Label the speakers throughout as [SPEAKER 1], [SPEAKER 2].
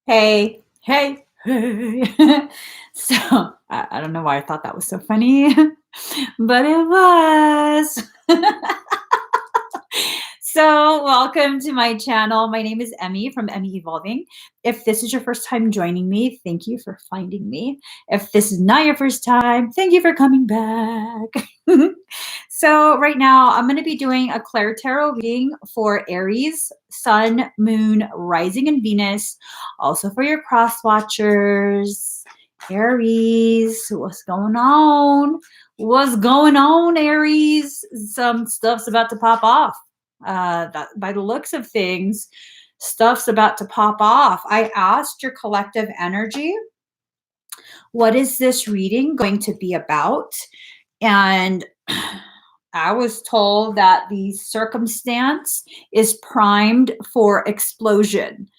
[SPEAKER 1] Hey, hey, hey. So I don't know why I thought that was so funny, but it was. So welcome to my channel. My name is Emmy from Emmy Evolving. If this is your first time joining me, thank you for finding me. If this is not your first time, thank you for coming back. So right now I'm going to be doing a ClairTarot reading for Aries, Sun, Moon, Rising, and Venus. Also for your cross watchers. Aries, what's going on? What's going on, Aries? Some stuff's about to pop off. That, by the looks of things, stuff's about to pop off. I asked your collective energy, what is this reading going to be about? And I was told that the circumstance is primed for explosion.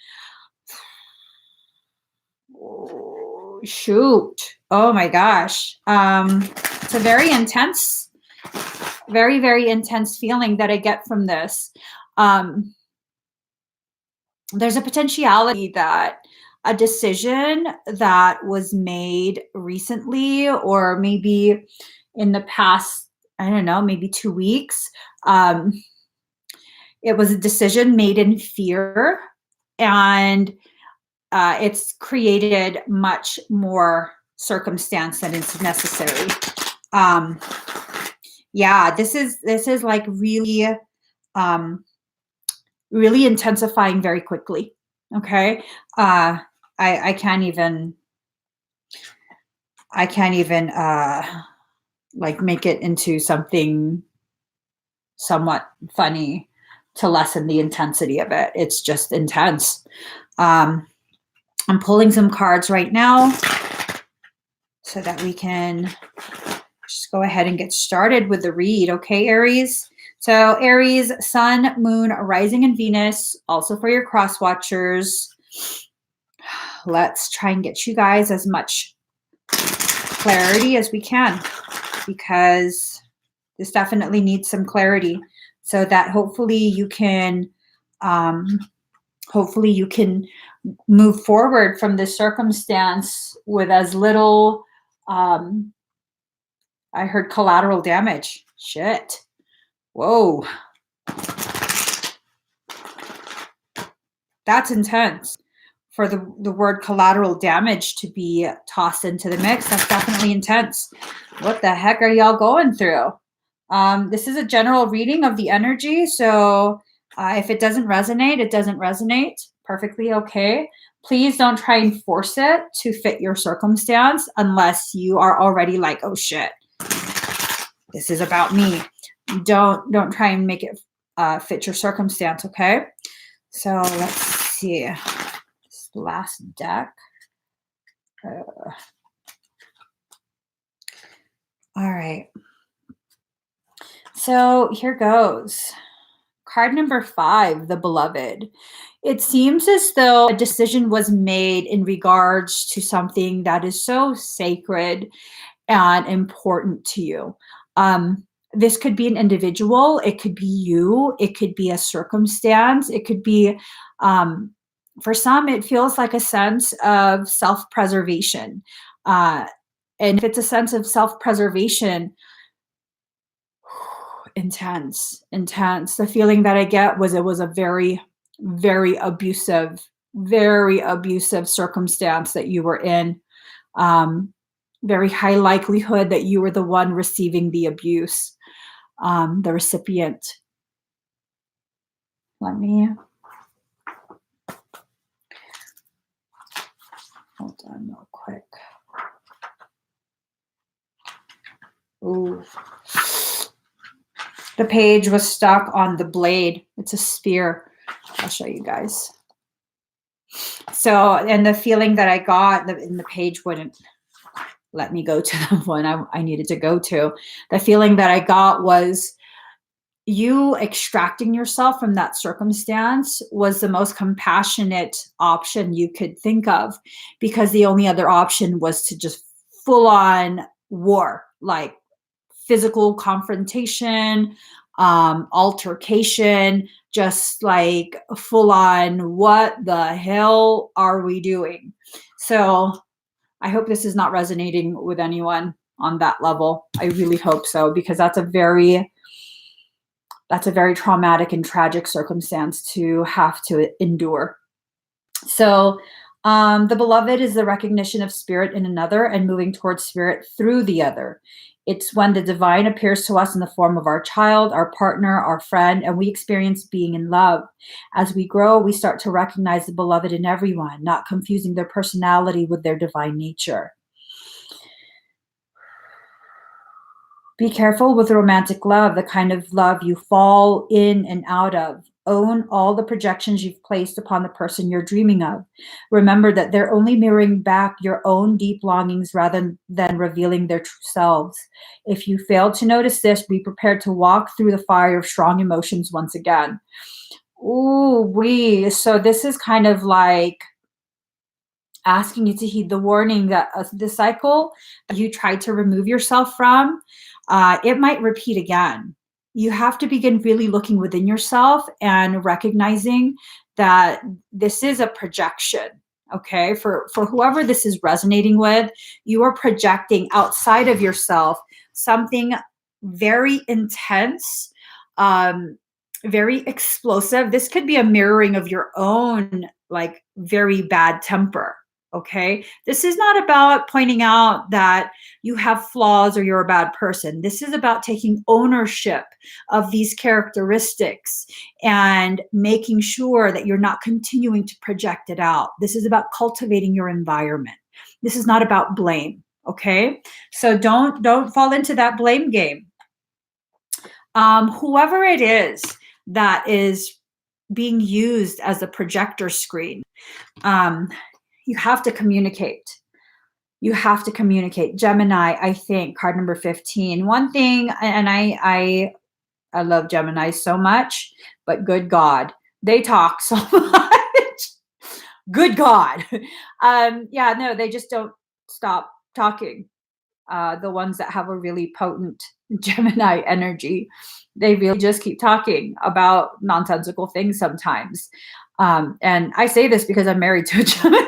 [SPEAKER 1] Oh, shoot. Oh my gosh. It's a very intense, very, very intense feeling that I get from this. There's a potentiality that a decision that was made recently, or maybe in the past, I don't know, maybe 2 weeks, it was a decision made in fear, and it's created much more circumstance than is necessary. Yeah, this is like really, really intensifying very quickly. Okay, I can't even like make it into something somewhat funny to lessen the intensity of it. It's just intense. I'm pulling some cards right now so that we can just go ahead and get started with the read. Okay, Aries. So Aries, Sun, Moon, Rising, and Venus, also for your cross watchers. Let's try and get you guys as much clarity as we can, because this definitely needs some clarity, so that hopefully you can move forward from this circumstance with as little, I heard collateral damage. Shit. Whoa. That's intense. For the word collateral damage to be tossed into the mix, that's definitely intense. What the heck are y'all going through? This is a general reading of the energy, so if it doesn't resonate, it doesn't resonate. Perfectly okay. Please don't try and force it to fit your circumstance unless you are already like, oh shit, this is about me. Don't try and make it fit your circumstance, okay? So let's see. This last deck. All right. So here goes. Card number 5, the Beloved. It seems as though a decision was made in regards to something that is so sacred and important to you. This could be an individual, it could be you, it could be a circumstance, it could be, for some, it feels like a sense of self-preservation. And if it's a sense of self-preservation, intense. The feeling that I get was it was a very, very abusive circumstance that you were in. Very high likelihood that you were the one receiving the abuse, the recipient. Let me hold on real quick. Ooh. The page was stuck on the blade. It's a spear. I'll show you guys. So, and the feeling that I got, and the page wouldn't let me go to the one I needed to go to. The feeling that I got was you extracting yourself from that circumstance was the most compassionate option you could think of, because the only other option was to just full on war, like physical confrontation, altercation, just like full on, what the hell are we doing? So I hope this is not resonating with anyone on that level. I really hope so, because that's a very traumatic and tragic circumstance to have to endure. So the beloved is the recognition of spirit in another and moving towards spirit through the other. It's when the divine appears to us in the form of our child, our partner, our friend, and we experience being in love. As we grow, we start to recognize the beloved in everyone, not confusing their personality with their divine nature. Be careful with romantic love, the kind of love you fall in and out of. Own all the projections you've placed upon the person you're dreaming of. Remember that they're only mirroring back your own deep longings rather than revealing their true selves. If you fail to notice this, be prepared to walk through the fire of strong emotions once again. So this is kind of like asking you to heed the warning that the cycle you tried to remove yourself from, it might repeat again. You have to begin really looking within yourself and recognizing that this is a projection. Okay, for whoever this is resonating with, you are projecting outside of yourself something very intense, very explosive. This could be a mirroring of your own like very bad temper. Okay, this is not about pointing out that you have flaws or you're a bad person. This is about taking ownership of these characteristics and making sure that you're not continuing to project it out. This is about cultivating your environment. This is not about blame. Okay, so don't fall into that blame game. Whoever it is that is being used as a projector screen, you have to communicate. You have to communicate. Gemini, I think, card number 15. One thing, and I love Gemini so much, but good God, they talk so much. Good God. Yeah, no, they just don't stop talking. The ones that have a really potent Gemini energy, they really just keep talking about nonsensical things sometimes. And I say this because I'm married to a Gemini.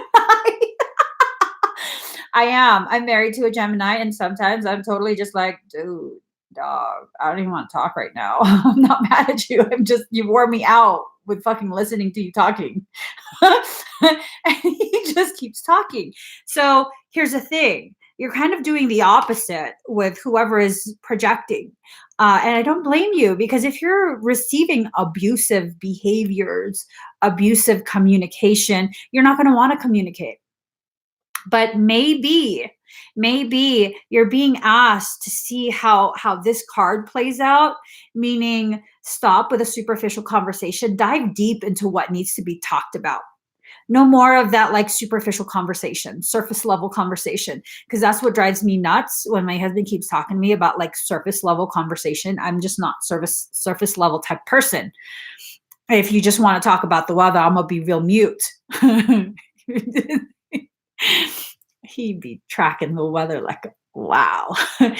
[SPEAKER 1] I am. I'm married to a Gemini, and sometimes I'm totally just like, dude, dog, I don't even want to talk right now. I'm not mad at you. You wore me out with fucking listening to you talking. And he just keeps talking. So here's the thing. You're kind of doing the opposite with whoever is projecting. And I don't blame you, because if you're receiving abusive behaviors, abusive communication, you're not going to want to communicate. But maybe you're being asked to see how this card plays out, meaning stop with a superficial conversation, dive deep into what needs to be talked about. No more of that like superficial conversation, surface level conversation, because that's what drives me nuts when my husband keeps talking to me about like surface level conversation. I'm just not surface level type person. If you just want to talk about the weather, I'm gonna be real mute. He'd be tracking the weather like, wow. But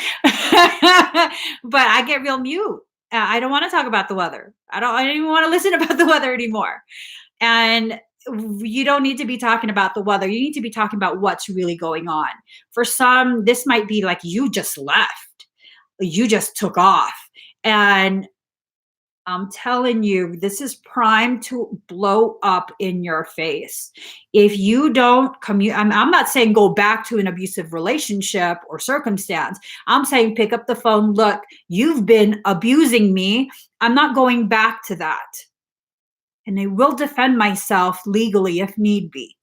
[SPEAKER 1] I get real mute. I don't want to talk about the weather. I don't even want to listen about the weather anymore. And you don't need to be talking about the weather. You need to be talking about what's really going on. For some, this might be like you just left, you just took off. And I'm telling you, this is primed to blow up in your face. If you don't I'm not saying go back to an abusive relationship or circumstance. I'm saying pick up the phone. Look, you've been abusing me. I'm not going back to that. And I will defend myself legally if need be.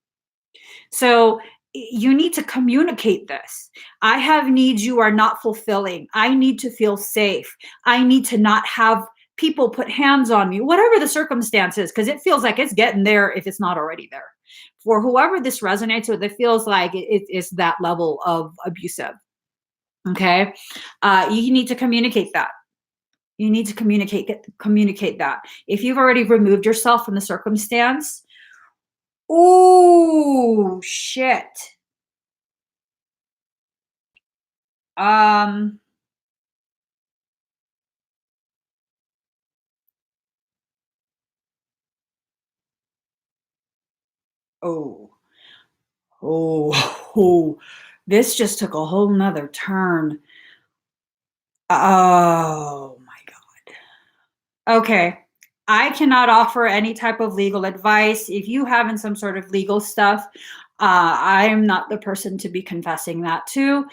[SPEAKER 1] So you need to communicate this. I have needs you are not fulfilling. I need to feel safe. I need to not have people put hands on me, whatever the circumstances, because it feels like it's getting there if it's not already there. For whoever this resonates with, it feels like it is that level of abusive. Okay. You need to communicate that. You need to communicate that. If you've already removed yourself from the circumstance, oh shit. Um Oh, oh, this just took a whole nother turn. Oh my God. Okay. I cannot offer any type of legal advice. If you have in some sort of legal stuff, I am not the person to be confessing that to.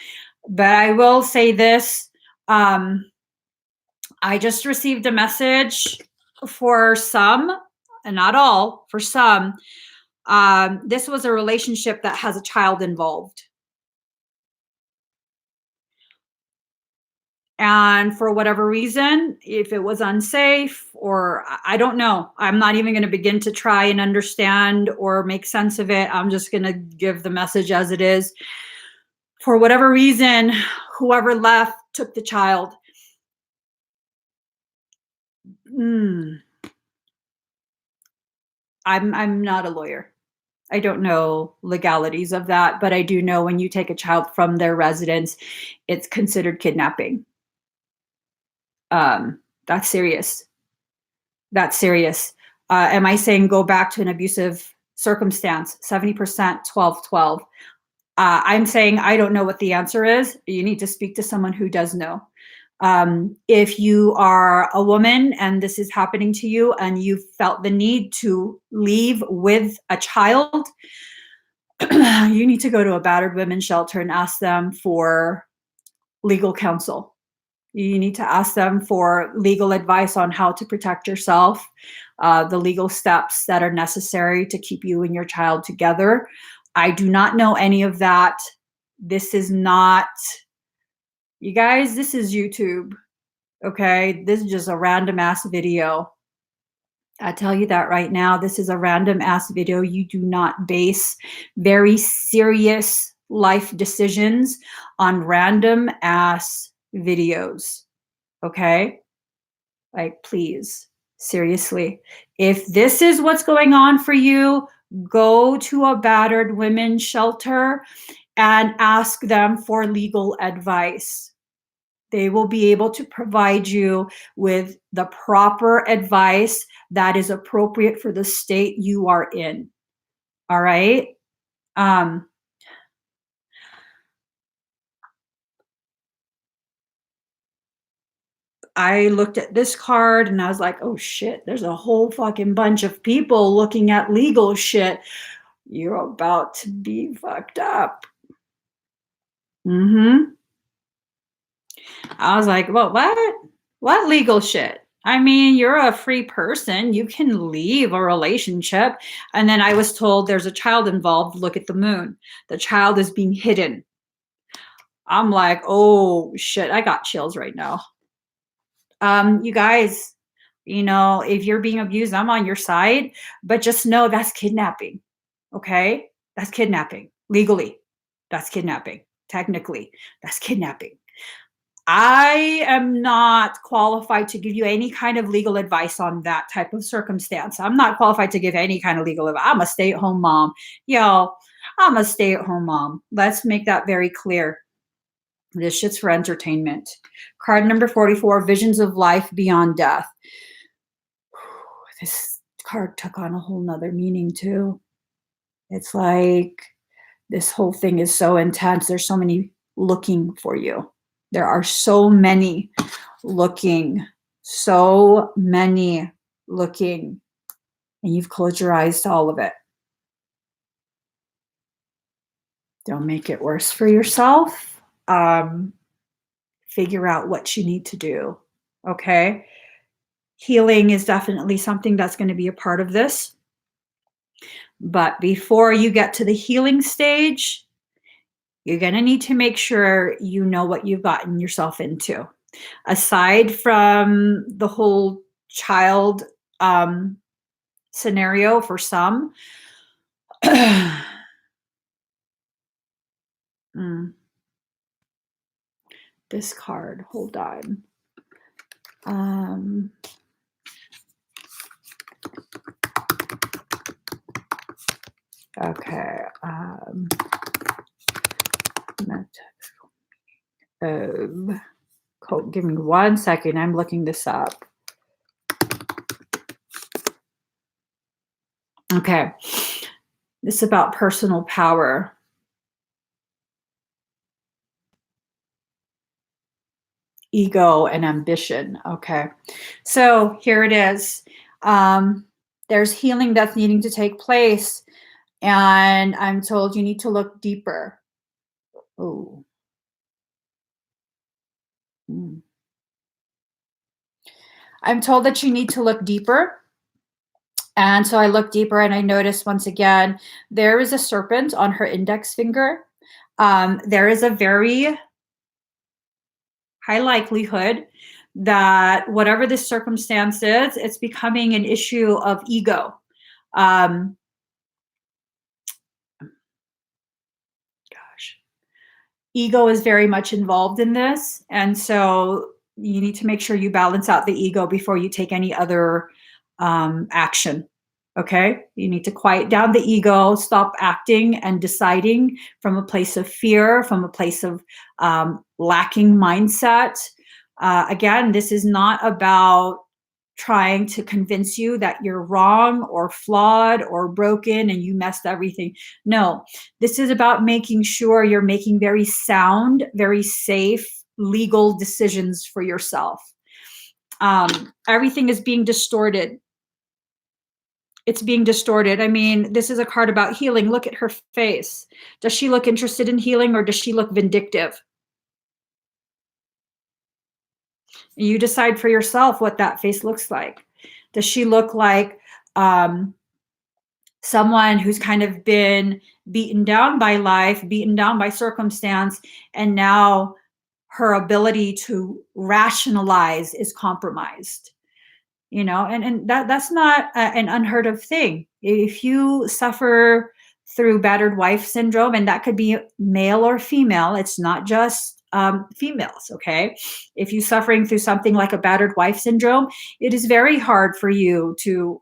[SPEAKER 1] But I will say this. I just received a message for some, and not all, for some. This was a relationship that has a child involved. And for whatever reason, if it was unsafe, or I don't know, I'm not even going to begin to try and understand or make sense of it. I'm just going to give the message as it is. For whatever reason, whoever left took the child. I'm not a lawyer. I don't know legalities of that, but I do know when you take a child from their residence, it's considered kidnapping. That's serious. That's serious. Am I saying go back to an abusive circumstance? 70%, 12, 12. I'm saying I don't know what the answer is. You need to speak to someone who does know. If you are a woman and this is happening to you and you felt the need to leave with a child, you need to go to a battered women's shelter and ask them for legal counsel. You need to ask them for legal advice on how to protect yourself, the legal steps that are necessary to keep you and your child together. I do not know any of that. This is not, you guys, this is YouTube, okay? This is just a random ass video. I tell you that right now. This is a random ass video. You do not base very serious life decisions on random ass videos, okay? Like, please, seriously. If this is what's going on for you, go to a battered women's shelter and ask them for legal advice. They will be able to provide you with the proper advice that is appropriate for the state you are in. All right? I looked at this card and I was like, oh shit, there's a whole fucking bunch of people looking at legal shit. You're about to be fucked up. I was like, well, what? What legal shit? I mean, you're a free person. You can leave a relationship. And then I was told there's a child involved. Look at the moon. The child is being hidden. I'm like, oh shit, I got chills right now. You guys, you know, if you're being abused, I'm on your side, but just know that's kidnapping. Okay? That's kidnapping. Legally, that's kidnapping. Technically, that's kidnapping. I am not qualified to give you any kind of legal advice on that type of circumstance. I'm not qualified to give any kind of legal advice. I'm a stay-at-home mom. Yo, I'm a stay-at-home mom. Let's make that very clear. This shit's for entertainment. Card number 44, Visions of Life Beyond Death. This card took on a whole nother meaning too. It's like this whole thing is so intense. There's so many looking for you. There are so many looking, so many looking, and you've closed your eyes to all of it. Don't make it worse for yourself. Figure out what you need to do, okay? Healing is definitely something that's going to be a part of this. But before you get to the healing stage, you're going to need to make sure you know what you've gotten yourself into. Aside from the whole child scenario for some, this card, hold on. Okay. Give me 1 second. I'm looking this up. Okay. This is about personal power. Ego and ambition. Okay. So here it is. There's healing that's needing to take place. And I'm told you need to look deeper. Oh. I'm told that you need to look deeper. And so I look deeper and I notice once again, there is a serpent on her index finger. There is a very high likelihood that whatever this circumstance is, it's becoming an issue of ego. Gosh. Ego is very much involved in this. And so you need to make sure you balance out the ego before you take any other action. Okay. You need to quiet down the ego, stop acting and deciding from a place of fear, from a place of lacking mindset. Again, this is not about trying to convince you that you're wrong or flawed or broken and you messed everything. No, this is about making sure you're making very sound, very safe, legal decisions for yourself. Everything is being distorted. It's being distorted. I mean, this is a card about healing. Look at her face. Does she look interested in healing or does she look vindictive? You decide for yourself what that face looks like. Does she look like someone who's kind of been beaten down by life, beaten down by circumstance, and now her ability to rationalize is compromised? You know, and that's not an unheard of thing. If you suffer through battered wife syndrome, and that could be male or female, it's not just females, okay? If you're suffering through something like a battered wife syndrome, it is very hard for you to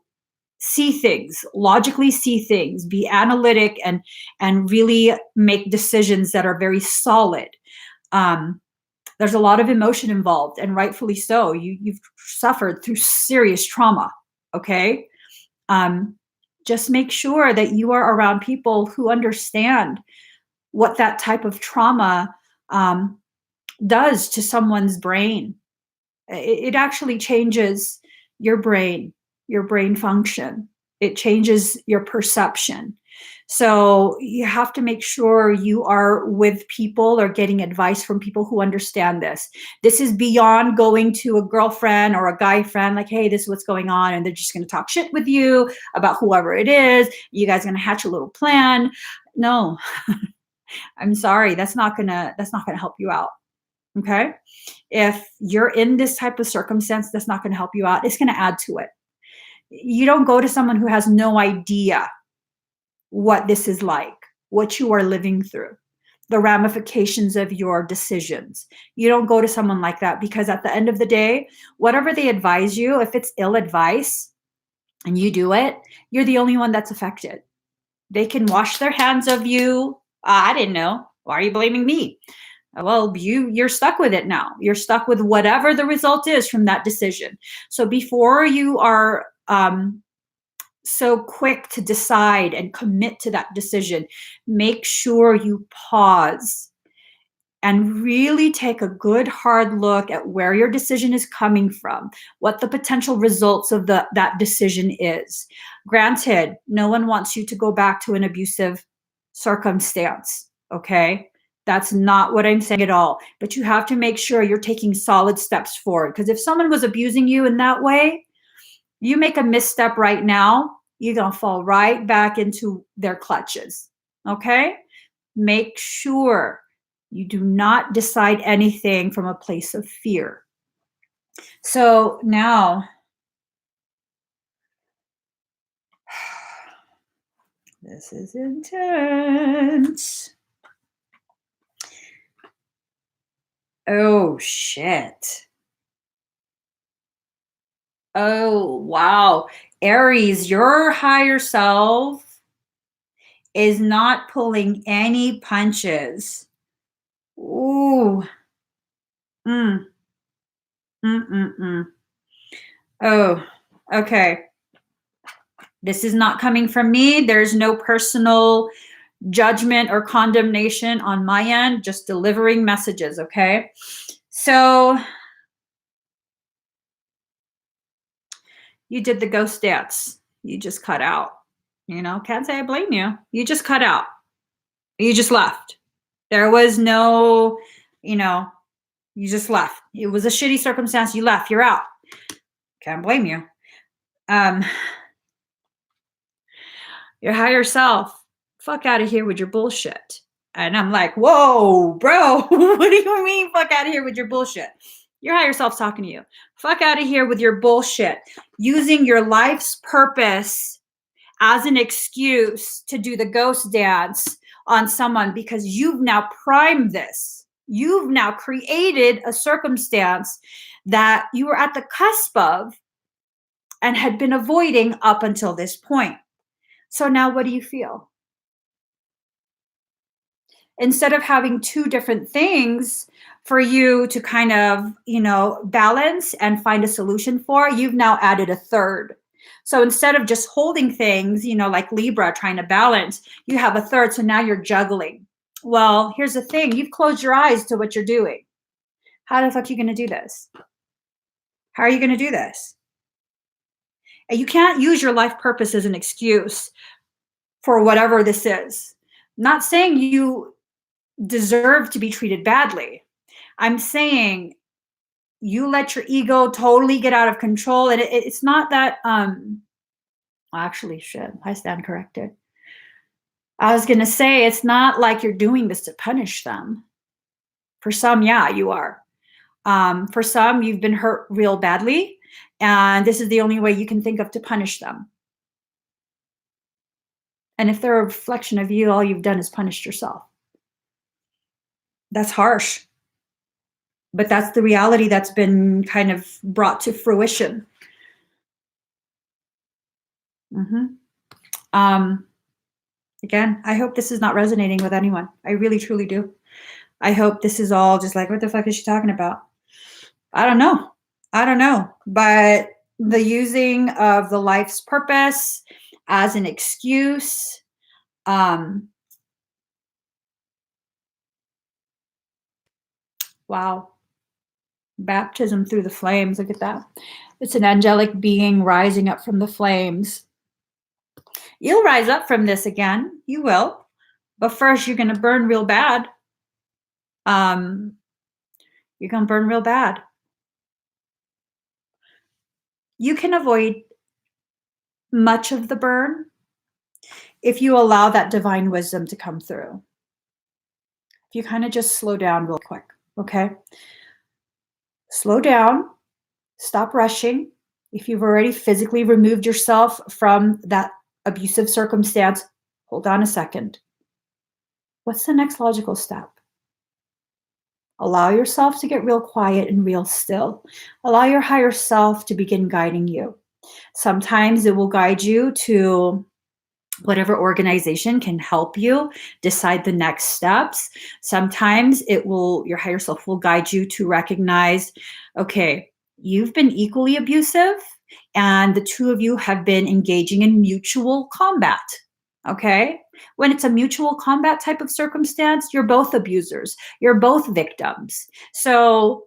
[SPEAKER 1] see things, logically see things, be analytic, and really make decisions that are very solid. There's a lot of emotion involved, and rightfully so. You've suffered through serious trauma, okay? Just make sure that you are around people who understand what that type of trauma does to someone's brain. It actually changes your brain function. It changes your perception. So you have to make sure you are with people or getting advice from people who understand this. This is beyond going to a girlfriend or a guy friend like, hey, this is what's going on, and they're just going to talk shit with you about whoever it is. You guys are going to hatch a little plan. No, I'm sorry. That's not gonna help you out. Okay. If you're in this type of circumstance, that's not going to help you out. It's going to add to it. You don't go to someone who has no idea what this is like, what you are living through, the ramifications of your decisions. You don't go to someone like that, because at the end of the day, whatever they advise you, if it's ill advice and you do it, you're the only one that's affected. They can wash their hands of you. I didn't know. Why are you blaming me? Well, you're stuck with it now. You're stuck with whatever the result is from that decision. So before you are so quick to decide and commit to that decision, make sure you pause and really take a good hard look at where your decision is coming from, what the potential results of that decision is. Granted, no one wants you to go back to an abusive circumstance, okay? That's not what I'm saying at all. But you have to make sure you're taking solid steps forward, because if someone was abusing you in that way, you make a misstep right now, you're going to fall right back into their clutches, okay? Make sure you do not decide anything from a place of fear. So now, this is intense. Oh, shit. Oh, wow. Aries, your higher self is not pulling any punches. Ooh. Mm. Mm-mm-mm. Oh, okay. This is not coming from me. There's no personal judgment or condemnation on my end, just delivering messages, okay? So you did the ghost dance. You just cut out. You know, can't say I blame you. You just cut out. You just left. There was no, you know, you just left. It was a shitty circumstance. You left. You're out. Can't blame you. Your higher self, fuck out of here with your bullshit. And I'm like, whoa, bro, what do you mean fuck out of here with your bullshit? Your higher self's talking to you. Fuck out of here with your bullshit. Using your life's purpose as an excuse to do the ghost dance on someone because you've now primed this. You've now created a circumstance that you were at the cusp of and had been avoiding up until this point. So now what do you feel? Instead of having two different things for you to kind of, balance and find a solution for, you've now added a third. So instead of just holding things, like Libra trying to balance, you have a third. So now you're juggling. Well, here's the thing. You've closed your eyes to what you're doing. How the fuck are you going to do this? How are you going to do this? And you can't use your life purpose as an excuse for whatever this is. I'm not saying you deserve to be treated badly. I'm saying you let your ego totally get out of control. And it's not that, actually, shit, I stand corrected. I was going to say, it's not like you're doing this to punish them. For some, yeah, you are. For some, you've been hurt real badly, and this is the only way you can think of to punish them. And if they're a reflection of you, all you've done is punished yourself. That's harsh. But that's the reality that's been kind of brought to fruition. Again, I hope this is not resonating with anyone. I really, truly do. I hope this is all just like, what the fuck is she talking about? I don't know. But the using of the life's purpose as an excuse, wow. Baptism through the flames. Look at that. It's an angelic being rising up from the flames. You'll rise up from this again. You will. But first, you're going to burn real bad. You're going to burn real bad. You can avoid much of the burn if you allow that divine wisdom to come through. If you kind of just slow down real quick, okay? Slow down. Stop rushing. If you've already physically removed yourself from that abusive circumstance, hold on a second. What's the next logical step? Allow yourself to get real quiet and real still. Allow your higher self to begin guiding you. Sometimes it will guide you to whatever organization can help you decide the next steps. Sometimes your higher self will guide you to recognize, okay, you've been equally abusive and the two of you have been engaging in mutual combat. Okay? When it's a mutual combat type of circumstance, you're both abusers. You're both victims. So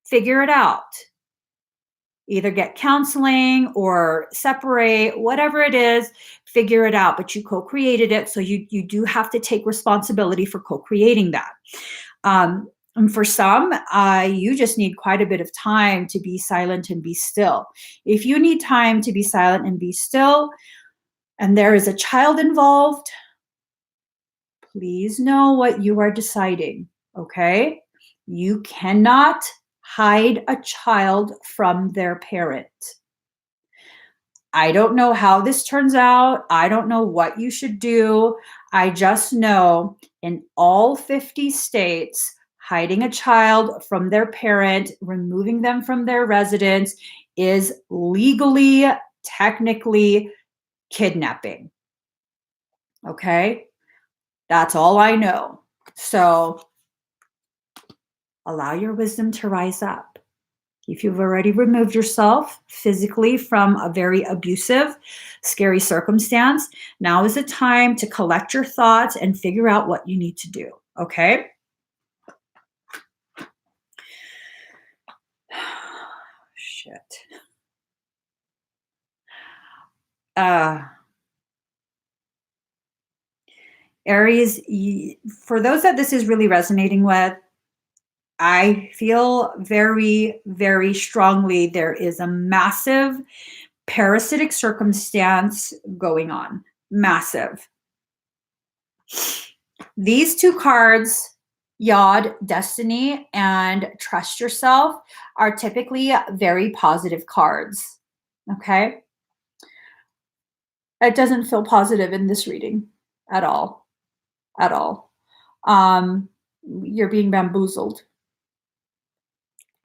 [SPEAKER 1] figure it out. Either get counseling or separate, whatever it is, figure it out. But you co-created it, so you do have to take responsibility for co-creating that. And for some, you just need quite a bit of time to be silent and be still. If you need time to be silent and be still, and there is a child involved, please know what you are deciding, okay? You cannot hide a child from their parent. I don't know how this turns out. I don't know what you should do. I just know in all 50 states, hiding a child from their parent, removing them from their residence is legally, technically kidnapping. Okay? That's all I know. So allow your wisdom to rise up. If you've already removed yourself physically from a very abusive, scary circumstance, now is the time to collect your thoughts and figure out what you need to do, okay? Shit. Aries, for those that this is really resonating with, I feel very, very strongly there is a massive parasitic circumstance going on. Massive. These two cards, Yod, Destiny, and Trust Yourself, are typically very positive cards. Okay? It doesn't feel positive in this reading at all. At all. You're being bamboozled.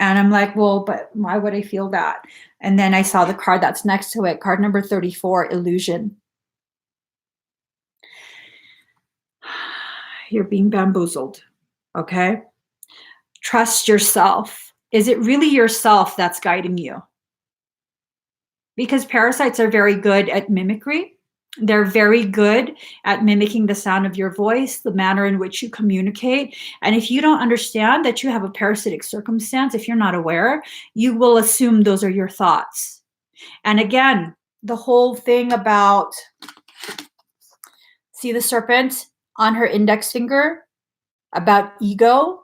[SPEAKER 1] And I'm like, well, but why would I feel that? And then I saw the card that's next to it, card number 34, Illusion. You're being bamboozled, okay? Trust yourself. Is it really yourself that's guiding you? Because parasites are very good at mimicry. They're very good at mimicking the sound of your voice, the manner in which you communicate. And if you don't understand that you have a parasitic circumstance, if you're not aware, you will assume those are your thoughts. And again, the whole thing about, see the serpent on her index finger, about ego.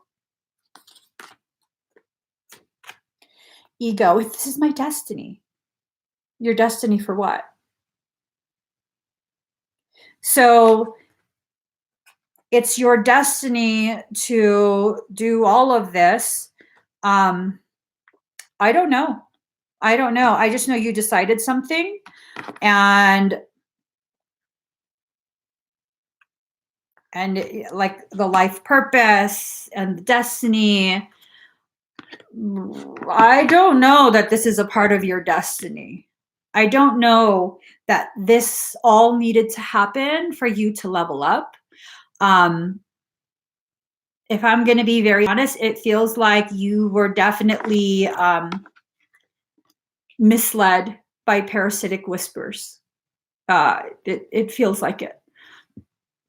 [SPEAKER 1] Ego, this is my destiny. Your destiny for what? So it's your destiny to do all of this. I don't know. I don't know. I just know you decided something, and like the life purpose and the destiny. I don't know that this is a part of your destiny. I don't know that this all needed to happen for you to level up. If I'm going to be very honest, it feels like you were definitely misled by parasitic whispers. It feels like it.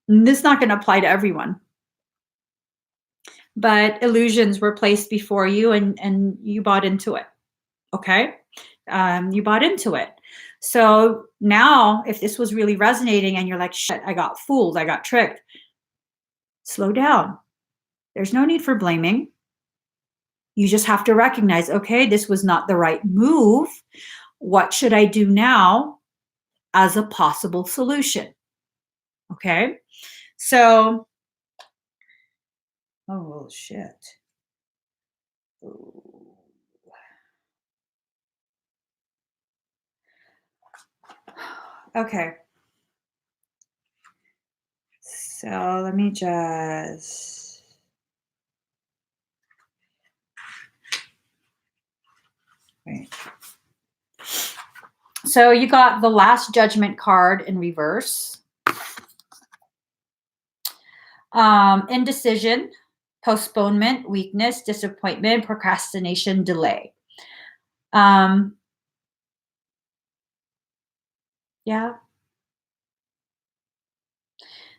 [SPEAKER 1] And this is not going to apply to everyone. But illusions were placed before you, and you bought into it. Okay? You bought into it. So now, if this was really resonating and you're like, shit, I got fooled, I got tricked, slow down. There's no need for blaming. You just have to recognize, okay, this was not the right move. What should I do now as a possible solution? Okay? So, oh, shit. Okay. So let me just... Wait. So you got the Last Judgment card in reverse. Indecision, postponement, weakness, disappointment, procrastination, delay. Yeah.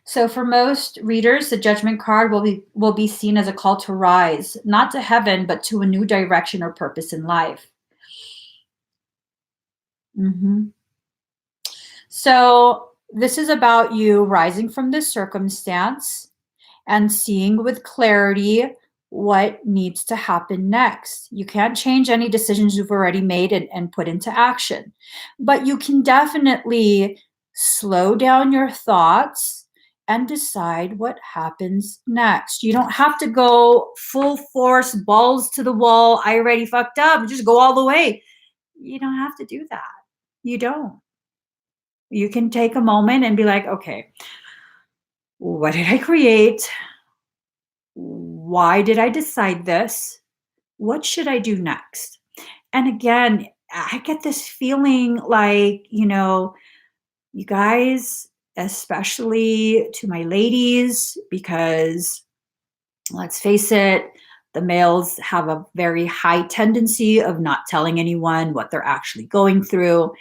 [SPEAKER 1] So for most readers, the Judgment card will be seen as a call to rise, not to heaven, but to a new direction or purpose in life. So this is about you rising from this circumstance and seeing with clarity what needs to happen next. You can't change any decisions you've already made and put into action, but you can definitely slow down your thoughts and decide what happens next. You don't have to go full force, balls to the wall, I already fucked up, just go all the way. You don't have to do that. You don't. You can take a moment and be like, okay, what did I create? Why did I decide this? What should I do next? And again, I get this feeling like, you guys, especially to my ladies, because let's face it, The males have a very high tendency of not telling anyone what they're actually going through.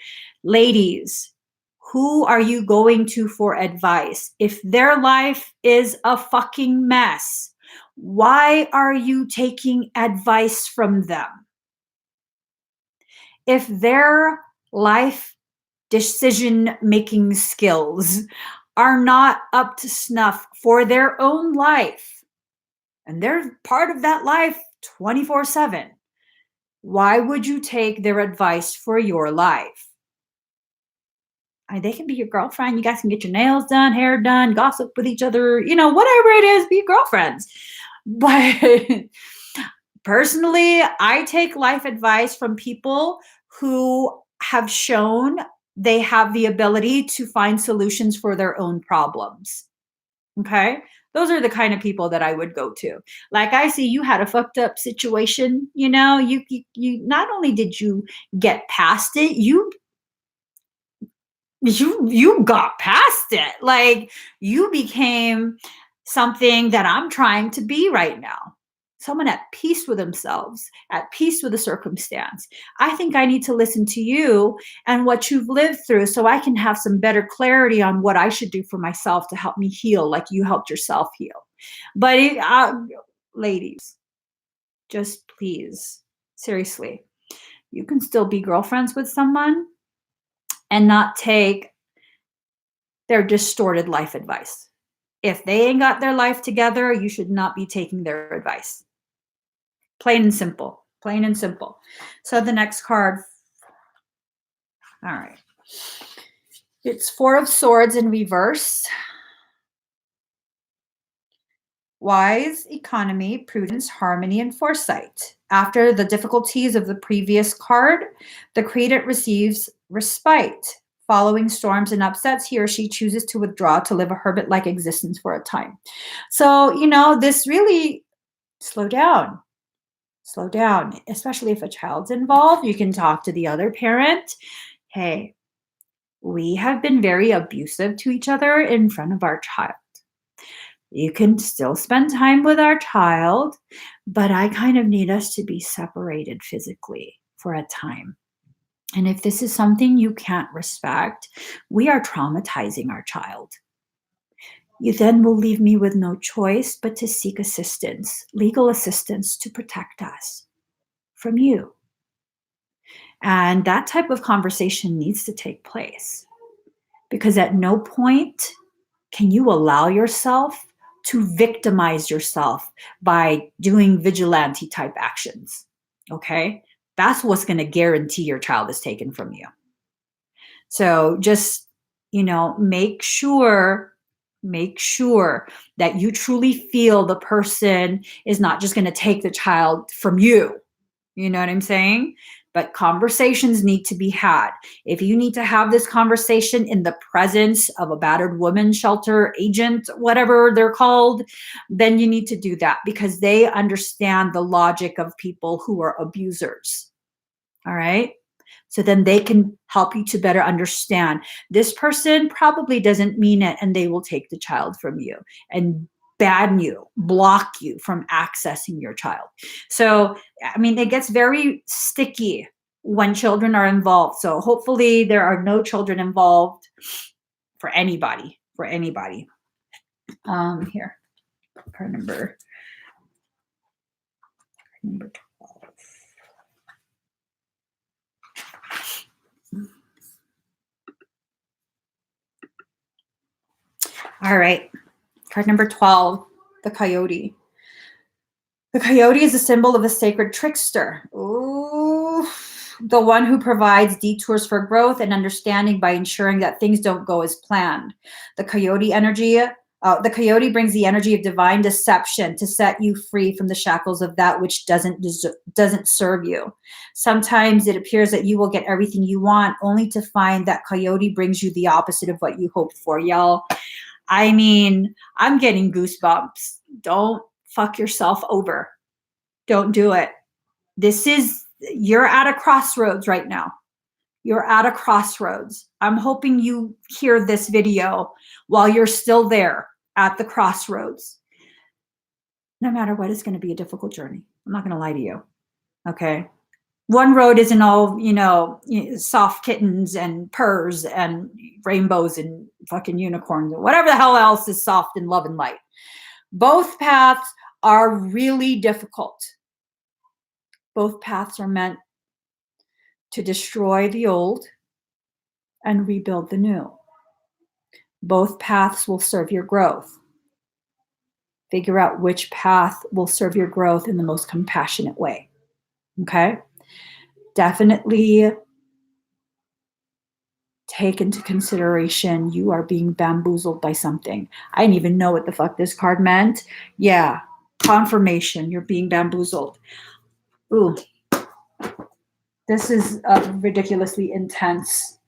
[SPEAKER 1] Ladies, who are you going to for advice? If their life is a fucking mess, why are you taking advice from them? If their life decision-making skills are not up to snuff for their own life, and they're part of that life 24/7, why would you take their advice for your life? I mean, they can be your girlfriend. You guys can get your nails done, hair done, gossip with each other, whatever it is, be girlfriends. But personally, I take life advice from people who have shown they have the ability to find solutions for their own problems. Okay? Those are the kind of people that I would go to. Like, I see you had a fucked up situation, you not only did you get past it, you got past it. Like, you became something that I'm trying to be right now. Someone at peace with themselves, at peace with the circumstance. I think I need to listen to you and what you've lived through so I can have some better clarity on what I should do for myself to help me heal like you helped yourself heal. But ladies, just please, seriously, you can still be girlfriends with someone and not take their distorted life advice. If they ain't got their life together, you should not be taking their advice. Plain and simple. Plain and simple. So the next card. All right. It's Four of Swords in reverse. Wise, economy, prudence, harmony, and foresight. After the difficulties of the previous card, the creator receives respite. Following storms and upsets, he or she chooses to withdraw to live a hermit-like existence for a time. So, this really, slow down. Slow down, especially if a child's involved. You can talk to the other parent. Hey, we have been very abusive to each other in front of our child. You can still spend time with our child, but I kind of need us to be separated physically for a time. And if this is something you can't respect, we are traumatizing our child. You then will leave me with no choice but to seek assistance, legal assistance, to protect us from you. And that type of conversation needs to take place, because at no point can you allow yourself to victimize yourself by doing vigilante type actions. Okay? That's what's going to guarantee your child is taken from you. So just, make sure that you truly feel the person is not just going to take the child from you. You know what I'm saying? But conversations need to be had. If you need to have this conversation in the presence of a battered woman shelter agent, whatever they're called, then you need to do that, because they understand the logic of people who are abusers. All right? So then they can help you to better understand. This person probably doesn't mean it, and they will take the child from you and ban you, block you from accessing your child. So, it gets very sticky when children are involved. So hopefully there are no children involved for anybody, Here, card number 12. All right, card number 12, the coyote. The coyote is a symbol of a sacred trickster. Ooh, the one who provides detours for growth and understanding by ensuring that things don't go as planned. The coyote brings the energy of divine deception to set you free from the shackles of that which doesn't serve you. Sometimes it appears that you will get everything you want, only to find that coyote brings you the opposite of what you hoped for, y'all. I'm getting goosebumps. Don't fuck yourself over. Don't do it. You're at a crossroads right now. You're at a crossroads. I'm hoping you hear this video while you're still there at the crossroads. no matter what, it's going to be a difficult journey. I'm not going to lie to you. Okay. One road isn't all, soft kittens and purrs and rainbows and fucking unicorns, whatever the hell else is soft and love and light. Both paths are really difficult. Both paths are meant to destroy the old and rebuild the new. Both paths will serve your growth. Figure out which path will serve your growth in the most compassionate way. Okay? Definitely take into consideration you are being bamboozled by something. I didn't even know what the fuck this card meant. Yeah, confirmation, you're being bamboozled. Ooh, this is a ridiculously intense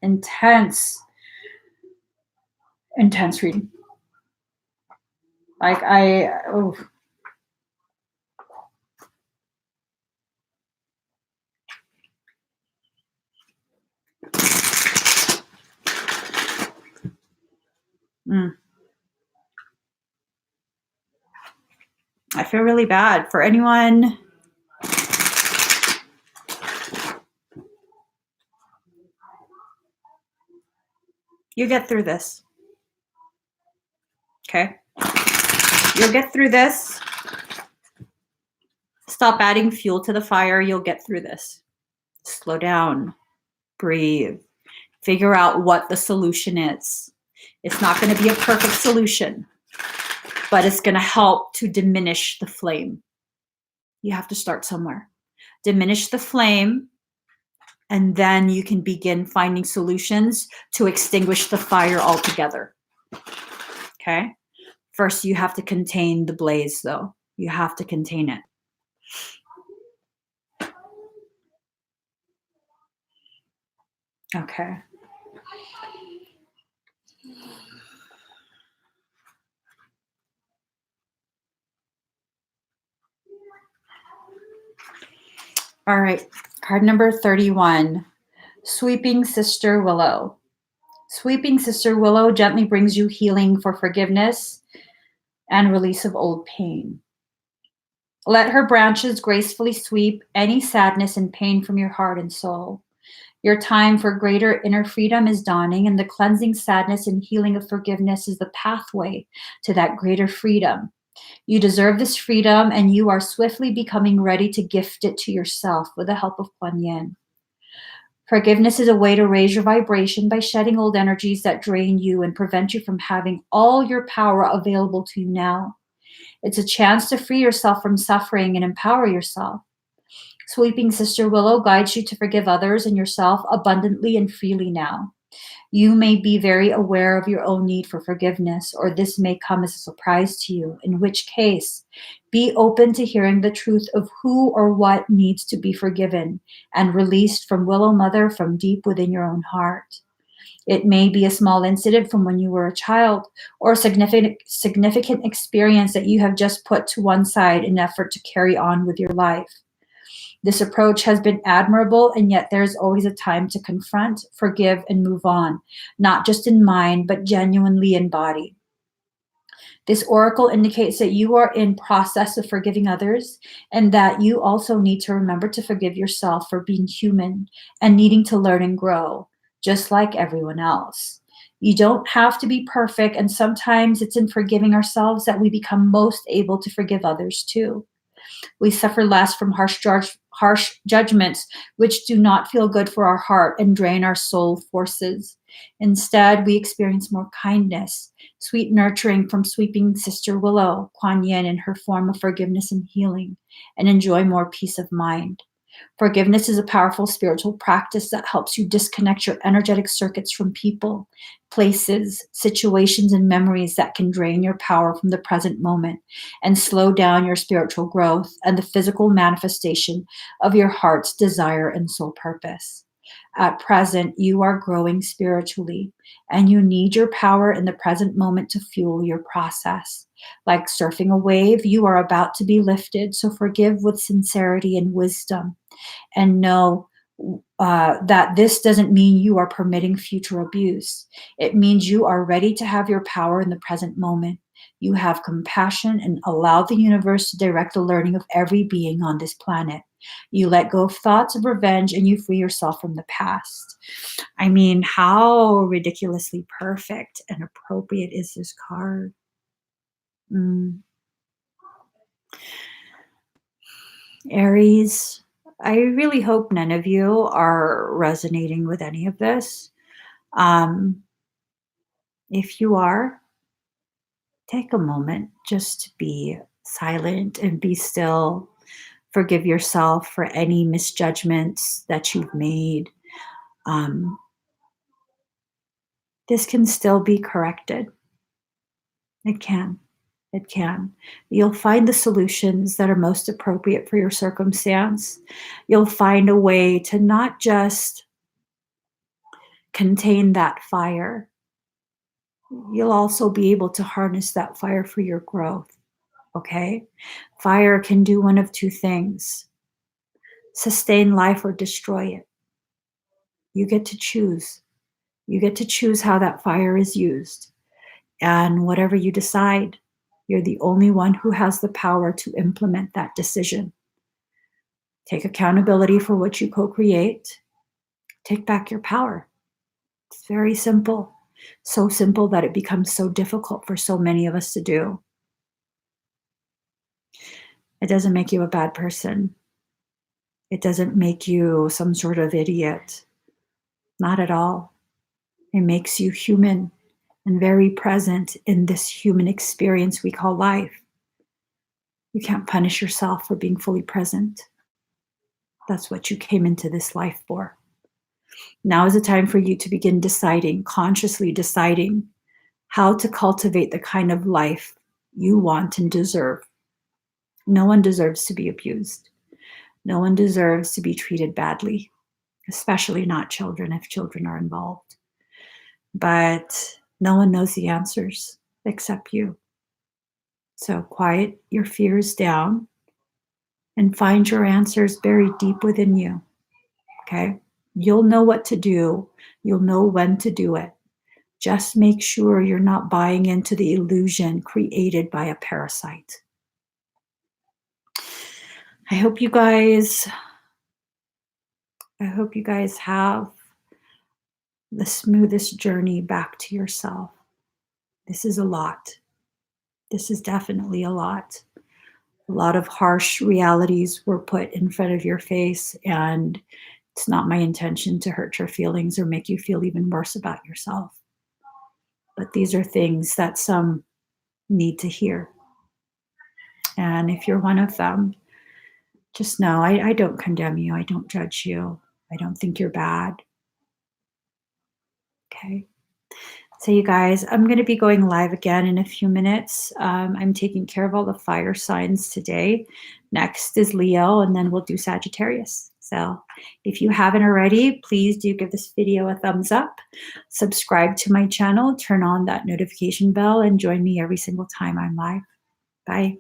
[SPEAKER 1] reading. Like I feel really bad for anyone. You get through this. Okay? You'll get through this. Stop adding fuel to the fire. You'll get through this. Slow down. Breathe. Figure out what the solution is. It's not going to be a perfect solution, but it's going to help to diminish the flame. You have to start somewhere. Diminish the flame, and then you can begin finding solutions to extinguish the fire altogether. Okay? First, you have to contain the blaze, though. You have to contain it. Okay. All right. Card number 31. Sweeping Sister Willow. Sweeping Sister Willow gently brings you healing for forgiveness and release of old pain. Let her branches gracefully sweep any sadness and pain from your heart and soul. Your time for greater inner freedom is dawning, and the cleansing sadness and healing of forgiveness is the pathway to that greater freedom. You deserve this freedom, and you are swiftly becoming ready to gift it to yourself with the help of Kuan Yin. Forgiveness is a way to raise your vibration by shedding old energies that drain you and prevent you from having all your power available to you now. It's a chance to free yourself from suffering and empower yourself. Sweeping Sister Willow guides you to forgive others and yourself abundantly and freely now. You may be very aware of your own need for forgiveness, or this may come as a surprise to you, in which case, be open to hearing the truth of who or what needs to be forgiven and released from Willow Mother from deep within your own heart. It may be a small incident from when you were a child, or a significant experience that you have just put to one side in effort to carry on with your life. This approach has been admirable, and yet there is always a time to confront, forgive, and move on, not just in mind, but genuinely in body. This oracle indicates that you are in process of forgiving others, and that you also need to remember to forgive yourself for being human and needing to learn and grow, just like everyone else. You don't have to be perfect, and sometimes it's in forgiving ourselves that we become most able to forgive others too. We suffer less from harsh judgments, which do not feel good for our heart and drain our soul forces. Instead, we experience more kindness, sweet nurturing from Sweeping Sister Willow, Kuan Yin, in her form of forgiveness and healing, and enjoy more peace of mind. Forgiveness is a powerful spiritual practice that helps you disconnect your energetic circuits from people, places, situations, and memories that can drain your power from the present moment and slow down your spiritual growth and the physical manifestation of your heart's desire and soul purpose. At present, you are growing spiritually, and you need your power in the present moment to fuel your process. Like surfing a wave, you are about to be lifted, so forgive with sincerity and wisdom. And know that this doesn't mean you are permitting future abuse. It means you are ready to have your power in the present moment. You have compassion and allow the universe to direct the learning of every being on this planet. You let go of thoughts of revenge and you free yourself from the past. I mean, how ridiculously perfect and appropriate is this card? Aries, I really hope none of you are resonating with any of this. If you are, take a moment just to be silent and be still. Forgive yourself for any misjudgments that you've made. This can still be corrected. It can. It can. You'll find the solutions that are most appropriate for your circumstance. You'll find a way to not just contain that fire, you'll also be able to harness that fire for your growth. Okay? Fire can do one of two things: sustain life or destroy it. You get to choose. You get to choose how that fire is used. And whatever you decide, you're the only one who has the power to implement that decision. Take accountability for what you co-create. Take back your power. It's very simple. So simple that it becomes so difficult for so many of us to do. It doesn't make you a bad person. It doesn't make you some sort of idiot. Not at all. It makes you human and very present in this human experience we call life. You can't punish yourself for being fully present. That's what you came into this life for. Now is the time for you to begin deciding, consciously deciding, how to cultivate the kind of life you want and deserve. No one deserves to be abused. No one deserves to be treated badly, especially not children if children are involved. But no one knows the answers except you. So quiet your fears down and find your answers buried deep within you. Okay? You'll know what to do. You'll know when to do it. Just make sure you're not buying into the illusion created by a parasite. I hope you guys have the smoothest journey back to yourself. This is a lot. This is definitely a lot. A lot of harsh realities were put in front of your face, and it's not my intention to hurt your feelings or make you feel even worse about yourself. But these are things that some need to hear. And if you're one of them, just know I don't condemn you. I don't judge you. I don't think you're bad. Okay. So you guys, I'm going to be going live again in a few minutes. I'm taking care of all the fire signs today. Next is Leo, and then we'll do Sagittarius. So if you haven't already, please do give this video a thumbs up. Subscribe to my channel, turn on that notification bell, and join me every single time I'm live. Bye.